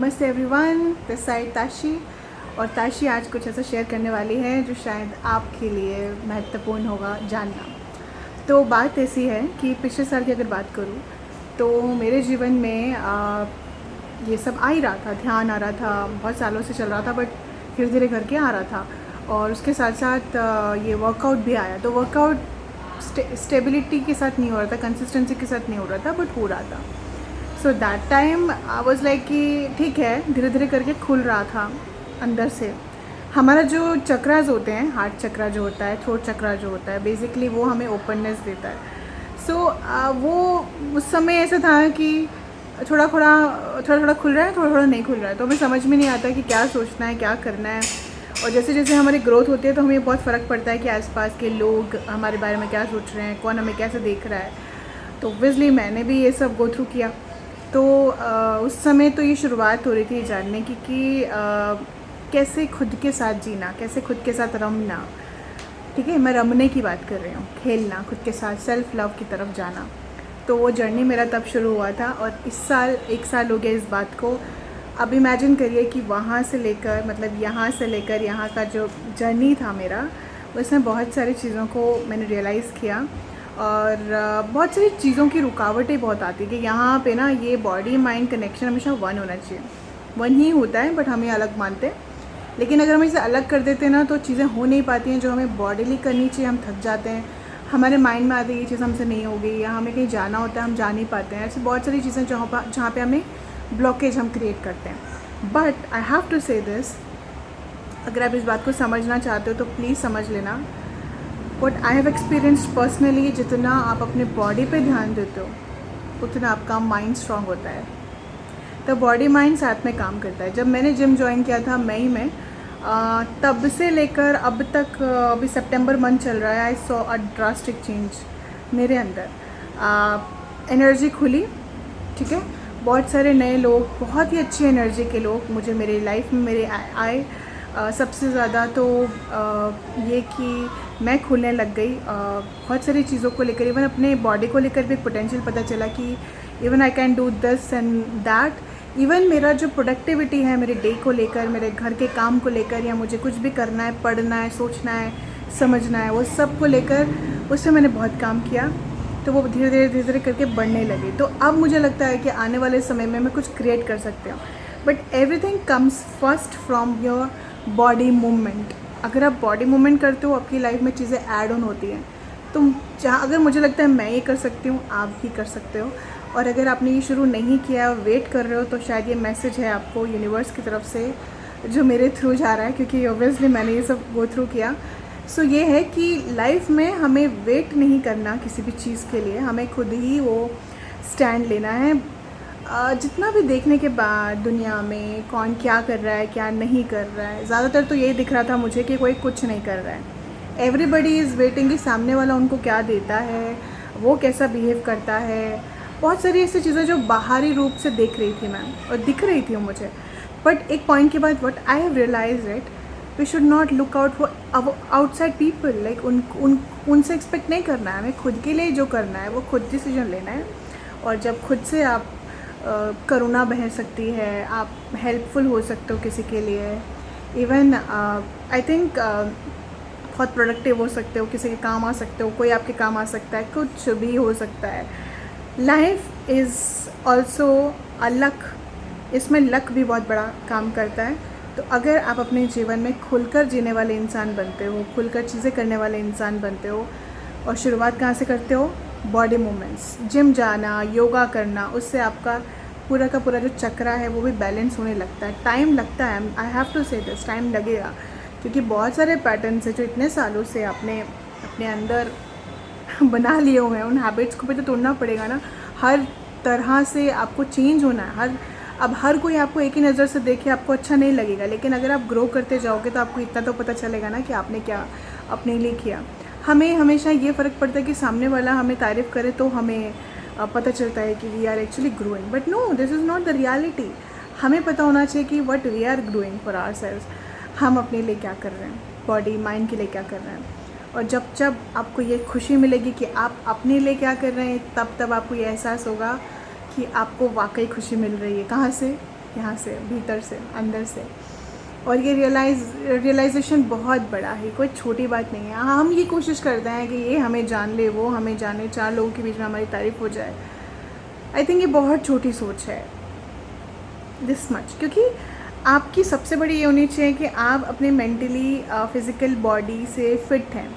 नमस्ते everyone, this side Tashi. और ताशी आज कुछ ऐसा शेयर करने वाली है जो शायद आपके लिए महत्वपूर्ण होगा जानना। तो बात ऐसी है कि पिछले साल की अगर बात करूँ तो मेरे जीवन में ये सब आ ही रहा था, ध्यान आ रहा था, बहुत सालों से चल रहा था, बट धीरे धीरे करके आ रहा था। और उसके साथ साथ ये वर्कआउट भी आया। तो वर्कआउट स्टेबिलिटी के साथ नहीं हो रहा था, कंसिस्टेंसी के साथ नहीं हो रहा था, बट हो रहा था। So that time I was like कि ठीक है, धीरे धीरे करके खुल रहा था अंदर से। हमारा जो चक्रास होते हैं, हार्ट चक्रा जो होता है, थ्रोट चक्रा जो होता है, बेसिकली वो हमें ओपननेस देता है। सो वो उस समय ऐसा था कि थोड़ा थोड़ा खुल रहा है, थोड़ा थोड़ा नहीं खुल रहा है। तो हमें समझ में नहीं आता कि क्या सोचना है, क्या करना है। और जैसे जैसे हमारी ग्रोथ होती है तो हमें बहुत फ़र्क पड़ता है कि आसपास के लोग हमारे बारे में क्या सोच रहे हैं, कौन हमें कैसे देख रहा है। तो ऑब्वियसली मैंने भी ये सब गो थ्रू किया। तो उस समय तो ये शुरुआत हो रही थी जानने की कि कैसे खुद के साथ जीना, कैसे खुद के साथ रमना। ठीक है, मैं रमने की बात कर रही हूँ, खेलना, खुद के साथ सेल्फ लव की तरफ जाना। तो वो जर्नी मेरा तब शुरू हुआ था और इस साल 1 साल हो गया इस बात को। अब इमेजिन करिए कि वहाँ से लेकर, मतलब यहाँ से लेकर यहाँ का जो जर्नी था मेरा, उसमें बहुत सारी चीज़ों को मैंने रियलाइज़ किया। और बहुत सारी चीज़ों की रुकावटें बहुत आती कि यहाँ पे ना ये बॉडी माइंड कनेक्शन हमेशा वन होना चाहिए। वन ही होता है, बट हम ये अलग मानते हैं। लेकिन अगर हम इसे अलग कर देते हैं ना तो चीज़ें हो नहीं पाती हैं जो हमें बॉडीली करनी चाहिए। हम थक जाते हैं, हमारे माइंड में आती है ये चीज़ हमसे नहीं होगी, या हमें कहीं जाना होता है हम जा नहीं पाते हैं। ऐसी बहुत सारी चीज़ें जहाँ पे हमें ब्लॉकेज हम क्रिएट करते हैं। बट आई हैव टू से दिस, अगर आप इस बात को समझना चाहते हो तो प्लीज़ समझ लेना। What I have experienced personally, जितना आप अपने बॉडी पे ध्यान देते हो उतना आपका माइंड स्ट्रांग होता है। तो बॉडी माइंड साथ में काम करता है। जब मैंने जिम ज्वाइन किया था मई में, तब से लेकर अब तक, अभी सितंबर मंथ चल रहा है, I saw a drastic change मेरे अंदर। एनर्जी खुली, ठीक है, बहुत सारे नए लोग, बहुत ही अच्छी एनर्जी के लोग मुझे मेरी लाइफ में मेरे आए। सबसे ज़्यादा तो ये कि मैं खुलने लग गई बहुत सारी चीज़ों को लेकर। इवन अपने बॉडी को लेकर भी एक पोटेंशियल पता चला कि even I can do this and that. Even मेरा जो प्रोडक्टिविटी है मेरे डे को लेकर, मेरे घर के काम को लेकर, या मुझे कुछ भी करना है, पढ़ना है, सोचना है, समझना है, वो सब को लेकर उससे मैंने बहुत काम किया। तो वो धीरे धीरे करके बढ़ने लगी। तो अब मुझे लगता है कि आने वाले समय में मैं कुछ क्रिएट कर सकती हूँ। But everything comes first from your body movement. अगर आप बॉडी मूवमेंट करते हो, आपकी लाइफ में चीज़ें ऐड ऑन होती हैं। तुम जहाँ, अगर मुझे लगता है मैं ये कर सकती हूँ, आप भी कर सकते हो। और अगर आपने ये शुरू नहीं किया, वेट कर रहे हो, तो शायद ये मैसेज है आपको यूनिवर्स की तरफ से जो मेरे थ्रू जा रहा है, क्योंकि ऑब्वियसली मैंने ये सब गो थ्रू किया। सो ये है कि लाइफ में हमें वेट नहीं करना किसी भी चीज़ के लिए, हमें खुद ही वो स्टैंड लेना है। जितना भी देखने के बाद दुनिया में कौन क्या कर रहा है, क्या नहीं कर रहा है, ज़्यादातर तो यही दिख रहा था मुझे कि कोई कुछ नहीं कर रहा है। एवरीबडी इज़ वेटिंग कि सामने वाला उनको क्या देता है, वो कैसा बिहेव करता है। बहुत सारी ऐसी चीज़ें जो बाहरी रूप से देख रही थी मैं, और दिख रही थी मुझे। बट एक पॉइंट के बाद what I have realize it, we should not look out for outside people. Like उनसे एक्सपेक्ट नहीं करना है, हमें खुद के लिए जो करना है वो खुद डिसीजन लेना है। और जब खुद से आप करुणा बह सकती है, आप हेल्पफुल हो सकते हो किसी के लिए। इवन आई थिंक बहुत प्रोडक्टिव हो सकते हो, किसी के काम आ सकते हो, कोई आपके काम आ सकता है, कुछ भी हो सकता है। Life is also a luck, इसमें लक भी बहुत बड़ा काम करता है। तो अगर आप अपने जीवन में खुलकर जीने वाले इंसान बनते हो, खुलकर चीज़ें करने वाले इंसान बनते हो, और शुरुआत कहाँ से करते हो? बॉडी मूवमेंट्स, जिम जाना, योगा करना, उससे आपका पूरा का पूरा जो चक्रा है वो भी बैलेंस होने लगता है। टाइम लगता है, आई हैव टू से दिस, टाइम लगेगा, क्योंकि बहुत सारे पैटर्न्स हैं जो इतने सालों से आपने अपने अंदर बना लिए हुए हैं। उन हैबिट्स को भी तो तोड़ना पड़ेगा ना। हर तरह से आपको चेंज होना है। अब हर कोई आपको एक ही नज़र से देखे आपको अच्छा नहीं लगेगा, लेकिन अगर आप ग्रो करते जाओगे तो आपको इतना तो पता चलेगा ना कि आपने क्या अपने लिए किया। हमें हमेशा ये फ़र्क पड़ता है कि सामने वाला हमें तारीफ़ करे तो हमें पता चलता है कि we are actually growing. But no, this is not the reality. हमें पता होना चाहिए कि what we are growing for ourselves. हम अपने लिए क्या कर रहे हैं, बॉडी माइंड के लिए क्या कर रहे हैं। और जब जब आपको ये खुशी मिलेगी कि आप अपने लिए क्या कर रहे हैं, तब आपको ये एहसास होगा कि आपको वाकई खुशी मिल रही है। कहाँ से? यहाँ से, भीतर से, अंदर से। और ये रियलाइजेशन बहुत बड़ा है, कोई छोटी बात नहीं है। हम ये कोशिश करते हैं कि ये हमें जान ले, वो हमें जाने, 4 लोगों के बीच में हमारी तारीफ़ हो जाए। आई थिंक ये बहुत छोटी सोच है, दिस मच। क्योंकि आपकी सबसे बड़ी ये होनी चाहिए कि आप अपने मेंटली फिज़िकल बॉडी से फिट हैं,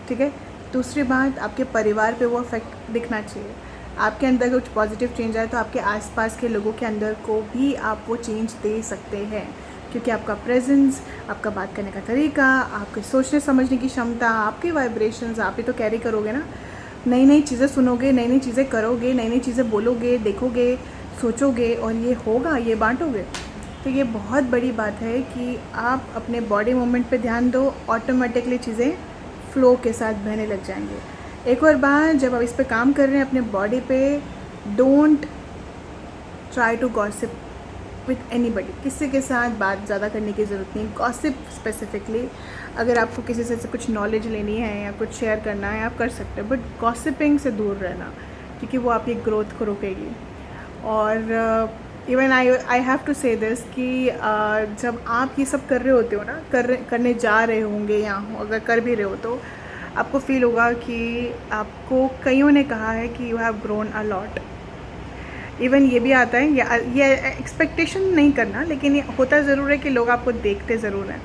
ठीक है। दूसरी बात, आपके परिवार पे वो इफेक्ट दिखना चाहिए। आपके अंदर कुछ पॉजिटिव चेंज आए तो आपके आसपास के लोगों के अंदर को भी आप वो चेंज दे सकते हैं, क्योंकि आपका प्रेजेंस, आपका बात करने का तरीका, आपके सोचने समझने की क्षमता, आपके वाइब्रेशंस आप ही तो कैरी करोगे ना। नई नई चीज़ें सुनोगे, नई नई चीज़ें करोगे, नई नई चीज़ें बोलोगे, देखोगे, सोचोगे और ये होगा, ये बांटोगे। तो ये बहुत बड़ी बात है कि आप अपने बॉडी मूवमेंट पे ध्यान दो, ऑटोमेटिकली चीज़ें फ्लो के साथ बहने लग जाएंगे। एक और बात, जब आप इस पे काम कर रहे हैं अपने बॉडी पे, don't try to gossip with anybody. किसी के साथ बात ज़्यादा करने की ज़रूरत नहीं। गॉसिप स्पेसिफिकली अगर आपको किसी से कुछ नॉलेज लेनी है या कुछ शेयर करना है, आप कर सकते हो, बट गॉसिपिंग से दूर रहना, क्योंकि वो आपकी ग्रोथ को रोकेगी। और इवन आई हैव टू से दिस कि जब आप ये सब कर रहे होते हो ना, करने जा रहे होंगे या अगर कर भी रहे हो, तो आपको फील होगा कि आपको कईयों ने कहा है कि you have grown a lot. Even ये भी आता है, ये एक्सपेक्टेशन नहीं करना, लेकिन ये होता ज़रूर है कि लोग आपको देखते ज़रूर हैं।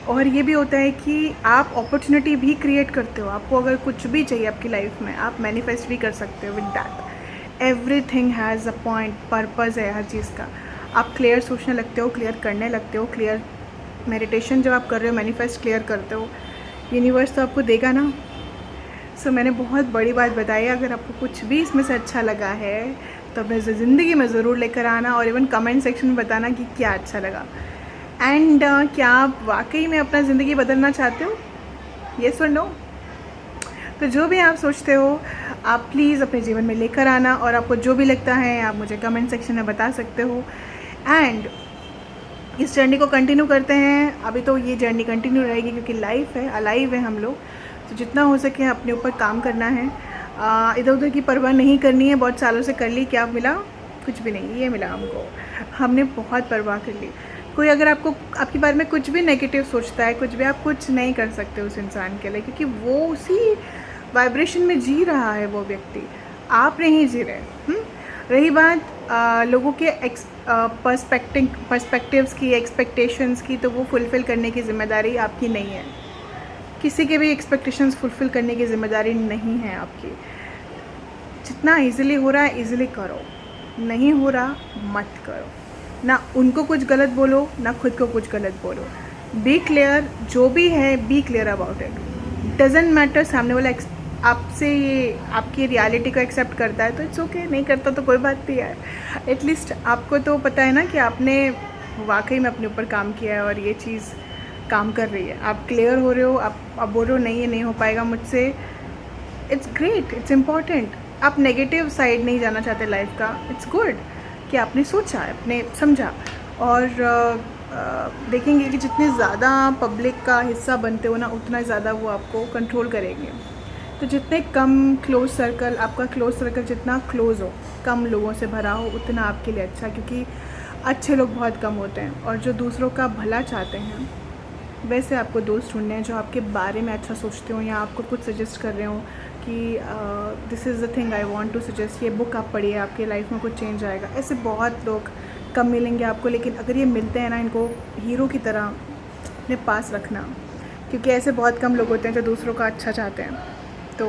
और ये भी होता है कि आप अपॉर्चुनिटी भी क्रिएट करते हो। आपको अगर कुछ भी चाहिए आपकी लाइफ में, आप मैनिफेस्ट भी कर सकते हो with that. Everything has a point, purpose है हर चीज़ का। आप क्लियर सोचने लगते हो, क्लियर करने लगते हो, क्लियर मेडिटेशन जब आप कर रहे हो, मैनिफेस्ट क्लियर करते हो, यूनिवर्स तो आपको देगा ना। सो मैंने बहुत बड़ी बात बताई। अगर आपको कुछ भी इसमें से अच्छा लगा है तो अपने ज़िंदगी में ज़रूर लेकर आना, और इवन कमेंट सेक्शन में बताना कि क्या अच्छा लगा। एंड क्या आप वाकई में अपना ज़िंदगी बदलना चाहते हो, येस और नो? तो जो भी आप सोचते हो आप प्लीज़ अपने जीवन में लेकर आना, और आपको जो भी लगता है आप मुझे कमेंट सेक्शन में बता सकते हो। एंड इस जर्नी को कंटिन्यू करते हैं। अभी तो ये जर्नी कंटिन्यू रहेगी, क्योंकि लाइफ है, अलाइव है हम लोग। तो जितना हो सके अपने ऊपर काम करना है, इधर उधर की परवाह नहीं करनी है। बहुत सालों से कर ली, क्या मिला? कुछ भी नहीं, ये मिला हमको। हमने बहुत परवाह कर ली। कोई अगर आपको आपके बारे में कुछ भी नेगेटिव सोचता है, कुछ भी, आप कुछ नहीं कर सकते उस इंसान के लिए, क्योंकि वो उसी वाइब्रेशन में जी रहा है वो व्यक्ति, आप नहीं जी रहे। रही बात लोगों के पर्सपेक्टिव्स की, एक्सपेक्टेशंस की, तो वो फुलफ़िल करने की ज़िम्मेदारी आपकी नहीं है। किसी के भी एक्सपेक्टेशंस फुलफ़िल करने की ज़िम्मेदारी नहीं है आपकी। जितना इजीली हो रहा है इजीली करो, नहीं हो रहा मत करो। ना उनको कुछ गलत बोलो, ना खुद को कुछ गलत बोलो। बी क्लियर, जो भी है be clear about it. Doesn't matter सामने वाला आपसे ये आपकी रियलिटी को एक्सेप्ट करता है तो इट्स ओके, नहीं करता तो कोई बात नहीं है। एटलीस्ट आपको तो पता है ना कि आपने वाकई में अपने ऊपर काम किया है और ये चीज़ काम कर रही है। आप क्लियर हो रहे हो, आप बोल रहे हो नहीं ये नहीं हो पाएगा मुझसे, इट्स ग्रेट, इट्स इम्पॉर्टेंट। आप नेगेटिव साइड नहीं जाना चाहते लाइफ का, इट्स गुड कि आपने सोचा, आपने समझा। और देखेंगे कि जितने ज़्यादा पब्लिक का हिस्सा बनते हो ना, उतना ज़्यादा वो आपको कंट्रोल करेंगे। तो जितने कम क्लोज सर्कल, आपका क्लोज सर्कल जितना क्लोज़ हो, कम लोगों से भरा हो, उतना आपके लिए अच्छा, क्योंकि अच्छे लोग बहुत कम होते हैं। और जो दूसरों का भला चाहते हैं, वैसे आपको दोस्त ढूंढने हैं जो आपके बारे में अच्छा सोचते हो, या आपको कुछ सजेस्ट कर रहे हो कि this is the thing I want to suggest, ये बुक आप पढ़िए, आपके लाइफ में कुछ चेंज आएगा। ऐसे बहुत लोग कम मिलेंगे आपको, लेकिन अगर ये मिलते हैं ना, इनको हीरो की तरह अपने पास रखना, क्योंकि ऐसे बहुत कम लोग होते हैं जो दूसरों का अच्छा चाहते हैं। तो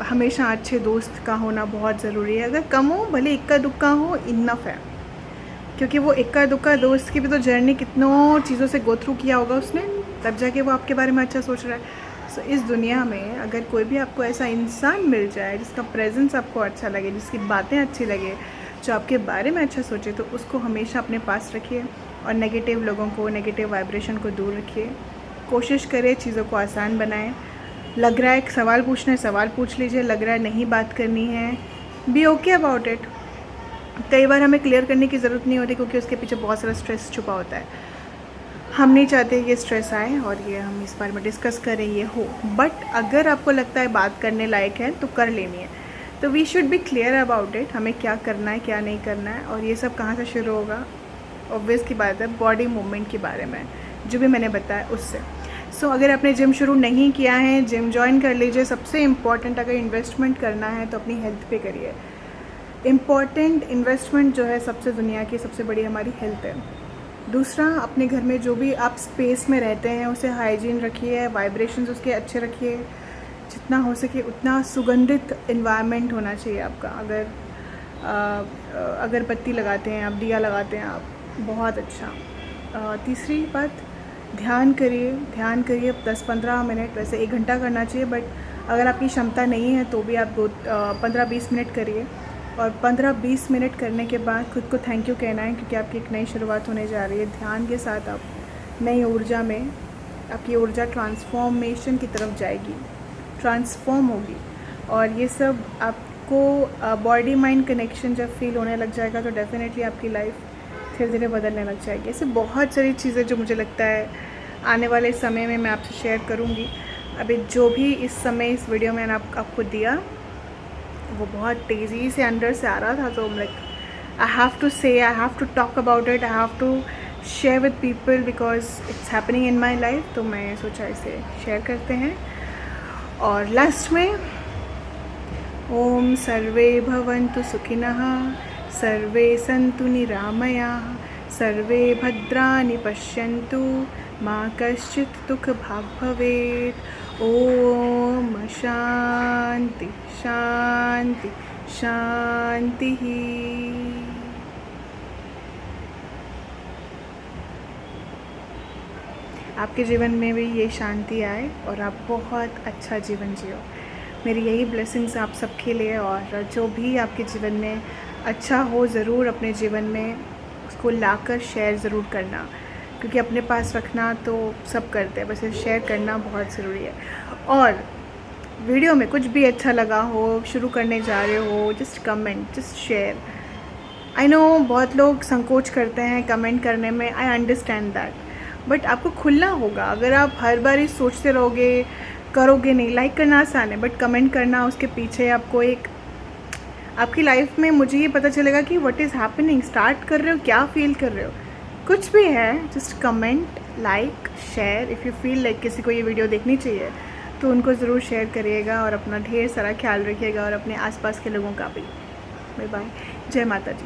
हमेशा अच्छे दोस्त का होना बहुत ज़रूरी है। अगर कम हो, भले इक्का दुक्का हो, इनफ है। क्योंकि वो इक्का दुक्का दोस्त की भी तो जर्नी कितनों चीज़ों से गो थ्रू किया होगा उसने, तब जाके वो आपके बारे में अच्छा सोच रहा है। सो इस दुनिया में अगर कोई भी आपको ऐसा इंसान मिल जाए जिसका प्रेजेंस आपको अच्छा लगे, जिसकी बातें अच्छी लगे, जो आपके बारे में अच्छा सोचे, तो उसको हमेशा अपने पास रखिए। और नेगेटिव लोगों को, नेगेटिव वाइब्रेशन को दूर रखिए। कोशिश करें चीज़ों को आसान बनाएं। लग रहा है एक सवाल पूछना है, सवाल पूछ लीजिए। लग रहा है नहीं बात करनी है, बी ओके अबाउट इट। कई बार हमें क्लियर करने की ज़रूरत नहीं होती, क्योंकि उसके पीछे बहुत सारा स्ट्रेस छुपा होता है। हम नहीं चाहते ये स्ट्रेस आए और ये हम इस बारे में डिस्कस करें, ये हो। बट अगर आपको लगता है बात करने लायक है तो कर लेनी है। तो we should be clear about it, हमें क्या करना है, क्या नहीं करना है। और ये सब कहाँ से शुरू होगा? ऑब्वियस की बात है, बॉडी मूवमेंट के बारे में जो भी मैंने बताया उससे। सो अगर आपने जिम शुरू नहीं किया है, जिम ज्वाइन कर लीजिए। सबसे इम्पॉर्टेंट, अगर इन्वेस्टमेंट करना है तो अपनी हेल्थ पे करिए। इम्पॉर्टेंट इन्वेस्टमेंट जो है सबसे दुनिया की सबसे बड़ी हमारी हेल्थ है। दूसरा, अपने घर में जो भी आप स्पेस में रहते हैं उसे हाइजीन रखिए, वाइब्रेशंस उसके अच्छे रखिए, जितना हो सके उतना सुगंधित इन्वायरमेंट होना चाहिए आपका। अगर अगरबत्ती लगाते हैं आप, दिया लगाते हैं आप, बहुत अच्छा। तीसरी बात, ध्यान करिए 10-15 मिनट, वैसे 1 घंटा करना चाहिए, बट अगर आपकी क्षमता नहीं है तो भी आप 15-20 मिनट करिए। और 15-20 मिनट करने के बाद खुद को थैंक यू कहना है, क्योंकि आपकी एक नई शुरुआत होने जा रही है। ध्यान के साथ आप नई ऊर्जा में, आपकी ऊर्जा ट्रांसफॉर्मेशन की तरफ जाएगी, ट्रांसफॉर्म होगी। और ये सब आपको बॉडी माइंड कनेक्शन जब फील होने लग जाएगा तो डेफिनेटली आपकी लाइफ धीरे धीरे बदलने लग जाएगी। ऐसे बहुत सारी चीज़ें जो मुझे लगता है आने वाले समय में मैं आपसे शेयर करूँगी। अभी जो भी इस समय इस वीडियो में मैंने आपको दिया वो बहुत तेज़ी से अंदर से आ रहा था, तो like I have to say, I have to talk about it, I have to share with people because it's happening in my life. तो मैं सोचा इसे शेयर करते हैं। और लास्ट में, ओम सर्वे भवन्तु सुखिनः, सर्वे सन्तु निरामयाः, सर्वे भद्राणि पश्यन्तु, मा कश्चित् दुःखभाग् भवेत्। ओम शांति शांति शांति ही। आपके जीवन में भी ये शांति आए और आप बहुत अच्छा जीवन जियो। मेरी यही ब्लेसिंग्स आप सबके लिए। और जो भी आपके जीवन में अच्छा हो, ज़रूर अपने जीवन में उसको लाकर शेयर ज़रूर करना, क्योंकि अपने पास रखना तो सब करते हैं, बस शेयर करना बहुत ज़रूरी है। और वीडियो में कुछ भी अच्छा लगा हो, शुरू करने जा रहे हो, just comment, just share. I know बहुत लोग संकोच करते हैं कमेंट करने में, आई अंडरस्टैंड दैट, बट आपको खुलना होगा। अगर आप हर बार ही सोचते रहोगे, करोगे नहीं। लाइक करना आसान है, बट कमेंट करना, उसके पीछे आपको एक, आपकी लाइफ में मुझे ये पता चलेगा कि व्हाट इज़ हैपनिंग, स्टार्ट कर रहे हो, क्या फील कर रहे हो, कुछ भी है, just comment, like, share. If you feel like किसी को ये वीडियो देखनी चाहिए तो उनको ज़रूर शेयर करिएगा। और अपना ढेर सारा ख्याल रखिएगा और अपने आसपास के लोगों का भी। बाय बाय, जय माता जी।